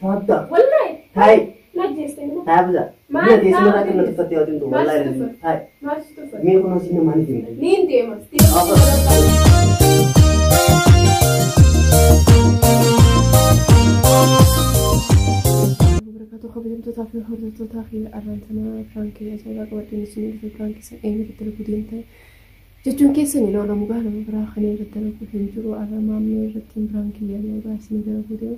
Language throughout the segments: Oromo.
تفضل والله هاي لا تجلسين هابزا ما ما تيسنا لكن نتفتي وتنتو والله هاي ما تستفر مين كنا سينا ما نفهم مين ديمس خبرت تافي خبرت تافي أرانتنا فرانكي أجاك ودين سنين في فرانكي سأين بدل بدين تاي جتون كيسني لو لم يقال مبراخني بدل بدين جرو على ما من رتين فرانكي يعني باسني بدل بدين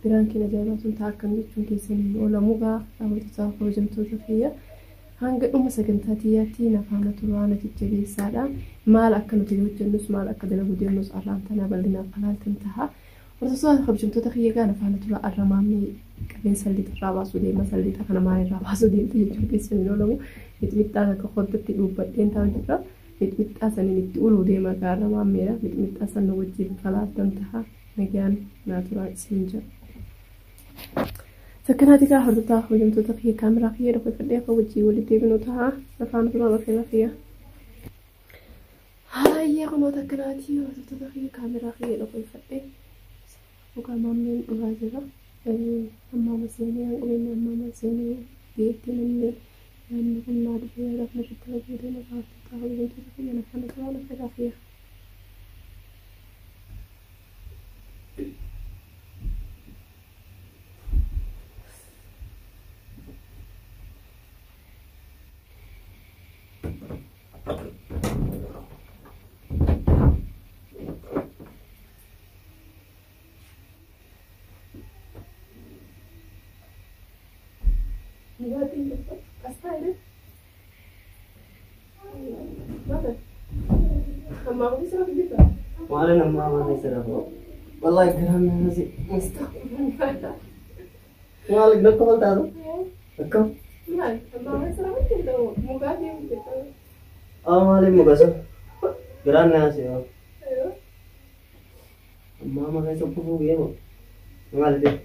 فرانكي نجانا تنتاكن جتون كيسني لو لم يقال أو تسافر جمتو تفيا هنگ سكنتاتياتي نفهمنا تلوانا تجري سادا مال أكنو تلو جنوس مال أكدل بدين نص أرانتنا بلدنا قلال تنتها ورسول خبجمتو تخيّا كان فانا تلا الرمامي كبين سليت الراباسو دي ما سليت أنا ماي الراباسو دي تيجي كيسني لو متمتع كخدت تلو بدين تاجرا متمتع سنين تقولوا دي ما كان الرمامي لا متمتع سنو وجي خلاص تنتهى مكان ناتورا سينجا سكناتي كا حرتها خبجمتو تخيّا كاميرا خيّا رفع فديها فوجي ولدي بنوتها نفهم تلا خيّا هاي يا قنوة سكناتي حرتها تخيّا كاميرا خيّا رفع فديها وكمان من الغازرة أما مسيني أقول أما مسيني بيتنا من يعني كنا فيها رفنا في التلفزيون وقعدت تاخذ بنت فيها نحن كمان في رفيع وأنا ما يسرفه والله كلام نزي استغفر مالك نقول هذا نقول مالك ما يسرفه كده مقادم كده مالك مقاسم كلام ناسي ايوه ما يسرفه بيهم مالك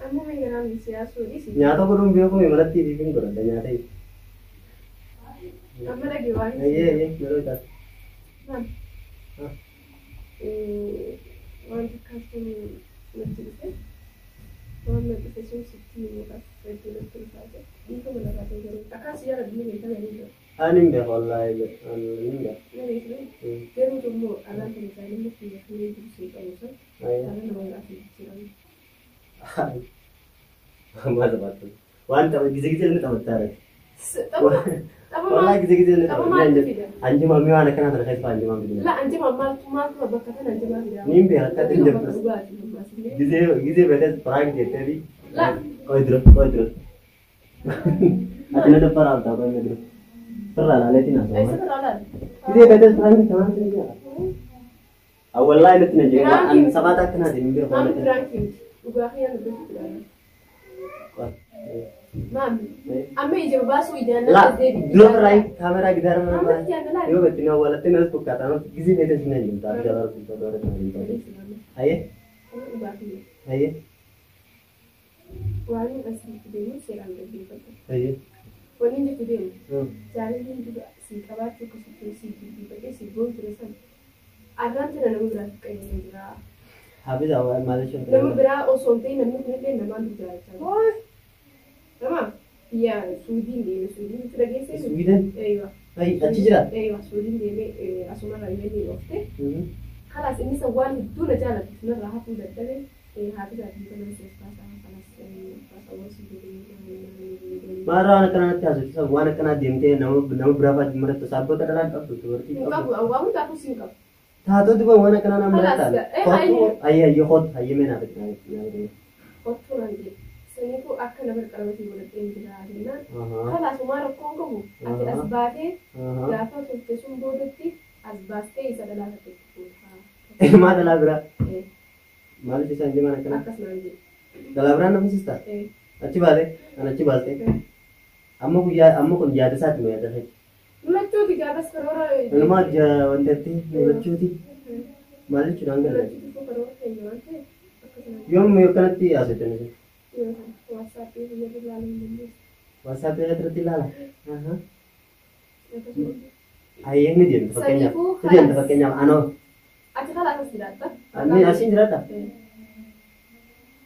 أما ما ينام سياسة دي nyata kurung biar kau ibarat TV pun kurang nyata itu. أما lagi wani Iya, baru tak. نعم وأنت كاتب مجلسة وأنا بتسوي 60 وقت في التلفزيون يمكن ولا بعد يوم أكاسي يا ربي من كذا يوم Aning dah wallahi, aning dah. كانوا جمهور على أنت مثلا ممكن يخليه يجلس أوسط Ayah. أنا ما أعرف يصير ما تبغى. وأنت gizi-gizi ni tak betul. والله gizi-gizi ni tak betul. Anjing mami mana kena terkait anjing mami. لا أنت ما بكتنا أنت ما في Nim biar kata dia. Gizi betul perang dia tadi. لا Kau idrut. Ada ada perang tahu kau idrut. Perang lah letin apa? أيش ترى Gizi betul perang macam mana dia? Awal lain itu naji. An sahabat kena di mimpi ما بدرانكين وباقي أنا بدرانكين مامي أما يجي باسو إذا أنا لا dulu pernah kamera kita mana yo betul awal itu nasi buka tanah gizi betul sih naji. Tapi jalan kita dorong naji. Ayah. وأنا أصلي كده سيران بدي بقى Ayah. ونيجي كده جالي juga si kabar tuh kesukaan si bibi pakai si bom terusan agan tuh nama berat kayaknya berat Habis awal Malaysia. nama berat osonte nama berat oh nama iya Sweden itu lagi sih Sweden. iya Aci jerat. iya Sweden dia asumma lagi ini ofte خلاص ini sebuah itu lah jalan sebenarnya rahat udah jadi hati lagi kan masih Marah anak anak casu, semua anak anak diamnya nama berapa mereka sabut adalah apa tuh? kamu tak pusing kau. Satu tu bawa anak anak mereka. Ayah hot, ayah mana betul? Hot tu nanti. Seni tu akan ada kalau sih boleh tinggal di sana. Kalau semua orang kamu, ada asbate, berapa tu kesumbo detik, asbate itu adalah satu. Mana adalah berapa? Malu sih sanjung anak anak. Akas nanti. Dalam berapa nama sih tak? Aci balik, anak aci balik. Ammo kun jaada saat mau ada saja. Lucu 13 crore. Nama aja wanti lucu ti. Malu curang kan? Yom mau kan ti asyik ni. WhatsApp itu jadi lalu. WhatsApp itu tertilala. Ayah ni dia pakainya. Dia pakainya ano. Aci kalau atas dirata. Ani asin dirata.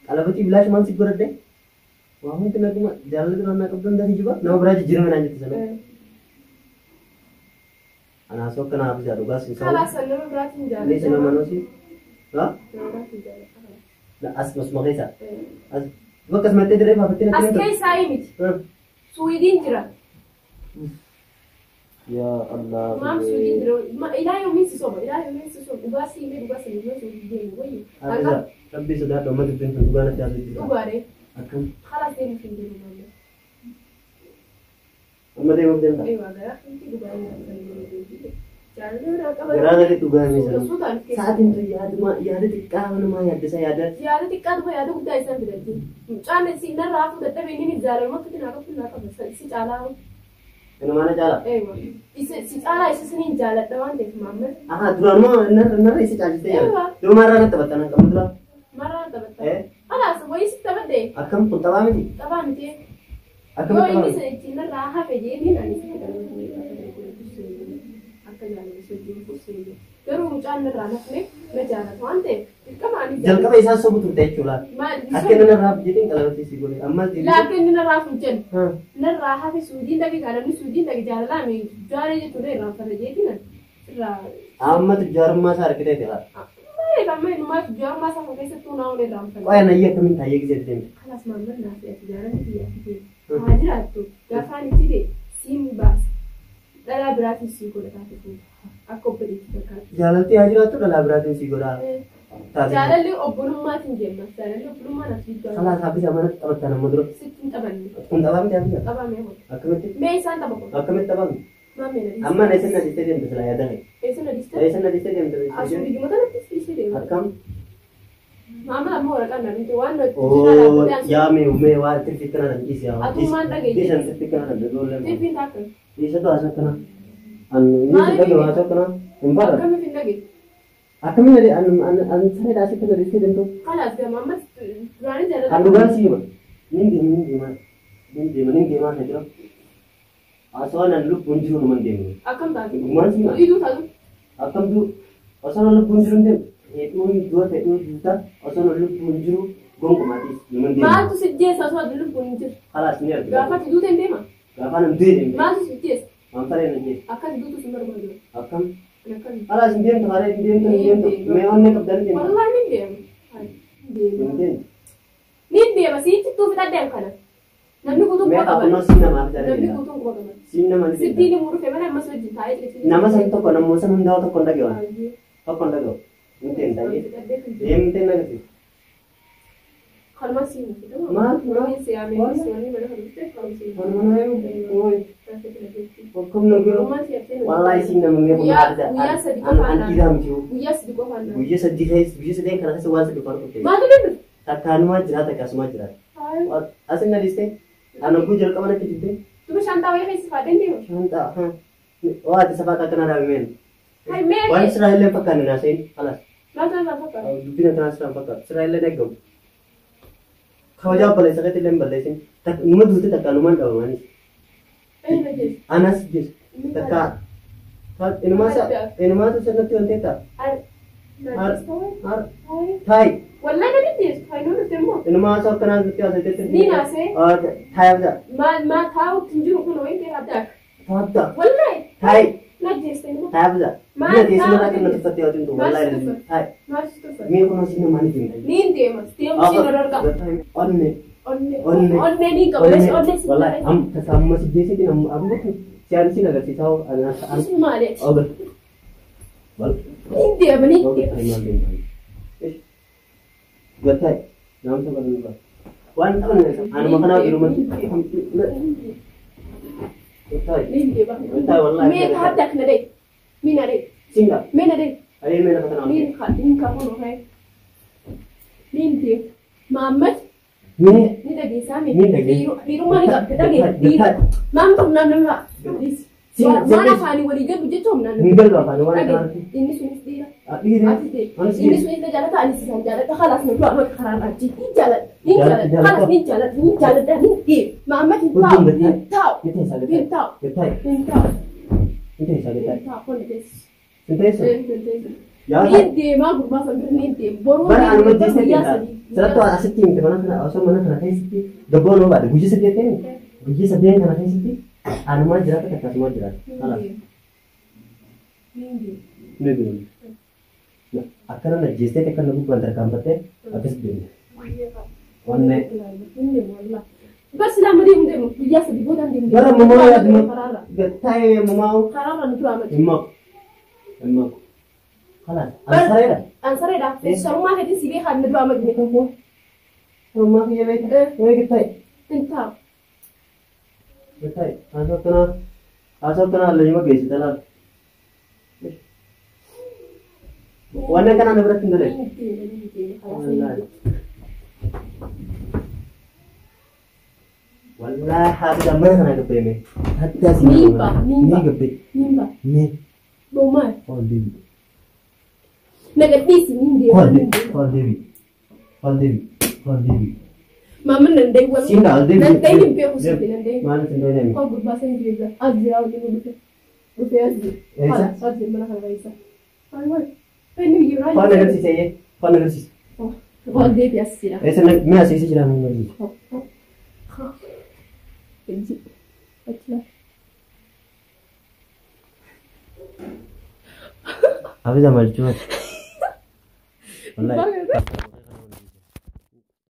Qalabati bilash man si godhadde. Waa hundi naguma jaalala duraan qabdan dati juba nama biraa jijjiirama naan jette sana. Ana soo kana hafi jaadu gas insaan. Khalas nama biraatiin jaalala. Ni sana manosi. Ha? Nama biraatiin jaalala. La as masma keessa. As bakka asmattee diree faafattee natti As keessaa miti. Suudiin jira. Ya Allah. Maam suudiin jira. Ilaa yoomiin si soba. Ilaa yoomiin si soba. Dhugaa siimee dhugaa siimee suudiin wayyu. Akka rabbi sodaadhu amma dubbin kun dhugaa natti haasa'u jira. Dhugaadhe. Akkam. Khalas deemuuf hin deemu maamee. Amma deemuuf deemta. Eewa garaa finti dhugaa hin deemu. Jaalala biraa qaba. Garaa gadi dhugaa hin Suuta suutaan keessa. Sa'aatiin tun yaada xiqqaa namaa yaaddisa yaada. Yaada xiqqaa dhufa yaada guddaa isaan fidatti. Mucaan sinarraa fudhadhee inni jaalalumatti naa qabu naa qaba. Si caalaa. Kana mana caala. Eewa. Si caalaa isa siniin jaaladha waan ta'eef maamee. Aha duraan moo narra isa caalchiste yaada. Yoo marraa natti taphattan qabu dura. Marraa taphatta. Alaas wayii si taphadde. Akkam kun taphaa miti. Taphaa miti. Akkam Yoo taphaa inni miti. sinarraa hafe jeetiin ani si akka jaalala sochiin fuuseeyye. Garuu mucaan irraa nafne na jaalata waan ta'eef dirqama ani Jalqaba isaa sobu turte jechuudha. Akka inni narraa jedheen qalabatti si godhe. Ammas laakiin inni narraa fuuchen. Narraa hafe suudiin dhage jaalalli suudiin dhage jaalalaa mi jaalee jechuudha irraan fara jeetiin irraa. amma tujjaarummaa isaa argitee jira. Amma innumaa tujjaarummaa isaa keessattuu naa olee irraan fara. Qoya nayyee akkamiin taa'ee gisee deemte. Kanas maamman naa fi ati jaalalli biyyaa fitee. Haa jiraattu gaafaan itti ta'e siin baasa. Dhalaa biraatiin sii godhataa ta'e akka obboleetti fakkaatu. Jaalaltii haa jiraattu dhalaa biraatiin sii godhaa. Jaalalli obbolummaatiin jenna. Jaalalli obbolummaa naaf jiddu. Kalaa saafisa mana taphattan amma dura. Sitti hin taphanne. Kun taphaa miti hafi. Taphaa mee hojii. Akkamitti? Mee isaan tapha kun. Akkamitti taphamu? Maamee na Amma na isin na distee deemte sila yaada kee. Eessa na diste? Isin na distee deemte. Asuu biyyoota natti siisee deema. Akkam? Maama amma waraqaa na miti waan nuti Oo yaa mee waa tirfi kana na dhiisi yaa. Atummaan dhageesse. Dhiisan tirfi kana na dhageesse. Tirfiin taakkan. Dhiisatu haasa kana. Inni dhagee haasa kana. Hin fara. Akkamiif hin dhage? Akkamiin an saree dhaasii kana distee deemtu. Kanaaf gama ammas duraanii jaalala. Kan dhugaan siima. Nin deema na jira. Asoo nan lubbuun jiru numan deemu. Akkam taate? Dhugumaan siima. Iyyuu taatu. Akkamtu osoo nan lubbuun jiru deemu. Hedduun yoo ta'e juuta osoo nan lubbuun jiru gonkumaatiis numan deemu. Maaltu si jeessa osoo ati lubbuun hin jiru? Kalaas ni argina. Gaafa ati duute hin deema? Gaafa nan du'e deemte. Maaltu si jeessa? Waan faree na jeessa. Akka ati duutu si barbaadu. Akkam. Akkami? Kalaas hin deemtu faree hin deemtu. Mee onnee qabdanii deemta. Wallahi ni deema. Hin deemtu. Ni deema siitti tuufi dhadheem kana. Namni guutuun Mee quba qaba. qabunnoo siin namaa fi Namni jaalladha. guutuun quba qaba. Siin nama ni Sittiin deemta. immoo dhufe mana ammas wajjin taa'ee jirti. Nama san tokko namoota hundaa tokko hin dhageewwan. Tokko hin dhageewu. Hin deemta. Deemtee nagati. Kalmaan siin fidama. Maal? Maalin siyaamee siyaamee mana kan dhufte kalmaan siin. Mana yoo akkam nagee. Wallahi siin nama mee kun haadha. Guyyaa sadi An qofaan dhiiraa miti yoo. guyyaa sadi qofaan Guyyaa sadii ta'es guyyaa sadeen kana keessa waan sadii farqu ta'e. Maaltu dhabdu? Takkaanumaa jiraata akkasumaa jiraata. Asin na diste. Ana kun jalqaba natti dibbe. Tuma shantaa wayii keessa faadeen deema. Shanta. Waa ati safaa akkana dhaabimeen. Hai mee. Waan Israa'eleen fakkaanne naaseen alas. Maaltu irraa fakkaata? Dubbina kanaa Israa'een fakkaata. Israa'eleen eeggamu. Kabajaa obboleessa keetti illee hin balleessin. Numa duuti takkaanumaan dhabamanii. Eenyu jechuudha? Anas jees. Takkaa. Inumaatu sirnatti wanti ta'a. Taayi. Wallahi na dindeessu. Faayidaan dhufte immoo. Inumaatu akkanaa nutti haasa'etti. Ni naasee. Taayi abdaa. Maal taa'uutti hin jiru kun wayii ta'e abdaa. Taabdaa. Wallahi. Taayi. Na jeeste immoo. Taayi abdaa. Bina teessuma irraa kan nuti uffattee yoo ta'u wallahi. Taayi. Maal sitti Mee kun asii namaa ni deemta. Ni deema. Deemu si dororga. Onne. Onne ni qaba. Onne si wallahi am tasamma si jeesitiin amma siyaansi agarsiisaa Ismu maaliiti? ogal. Wal. Ni deema ni Ogal deema. aymaan deemta. Gatai. Namsa baluu. Waan qaban anuma kana jiru man. Gatai. Ni deema. Gatai wallahi. Mee haddak na dee. Mina dee. Singa. Mina dee. Ayee mee lafa kana. Ni ka hono hai. Ni deema. Muhammad Mee ni dhageessaa Ni miti. dhageessa. Dhiirummaa ni qabda dhageessa. Maam tokko naannoo waan afaanii walii galu jechuun naannoo. ni galu afaan waan kana. Inni sunis dhiira. Dhiire. Ati ta'e. Inni sunis na jaalata anis isaan jaalata. Khalaas na du'a maka karaan ajji. Ni jaalata. Ni jaalata. Khalaas ni jaalata. Ni jaalata. Ni deema. Muhammad hin taa'u. Hin taa'u. Ni teessa Hin gatai. taa'u. Gatai. Hin taa'u. Ni teessa gatai. Hin taa'u. Kun teessa. Ni teessa. Hin teessa. Ini mah gurba sambil ini boru. Bara anu majlis kita. Satu aset tim mana kena asal mana kena kayak sih. Double loh ada guji sekian kan. Guji sekian kena kayak sih. Anu mah jelas kata semua jelas. Alah. Nih. Nah, akan ada majlis kita kan lagu bandar kampatnya agak sedih. Wanne. Bas lama dia biasa di bodan dia. Bara mau ya getai mau. Karara itu amat. Emang. Kalah. Ansare dah. Semua hati sih kan itu amat ni. Rumah dia baik. Baik getai. Entah. Getai. Asal kena lima guys dalam. Wanne kan anda berat tinggal. Wallah habis dah mana kena gepe me. Hatta sih. Ni gepe. Ni. Bomai. Oh Dewi. Negatif ni dia. Oh Dewi. Mama nandai wal. Sinda Dewi. Nandai ni pe usi nandai. Mana sinda ni? Kau berbahasa Inggeris. Azia ni bukan. Bukan azia. Azia mana kalau Isa. Ayuh. Penyu yurai. Kau negara sih saya. Kau negara sih. Oh dia biasa sih. Esa nak mana sih jalan lagi. Benci. Baca. Habis dah malu.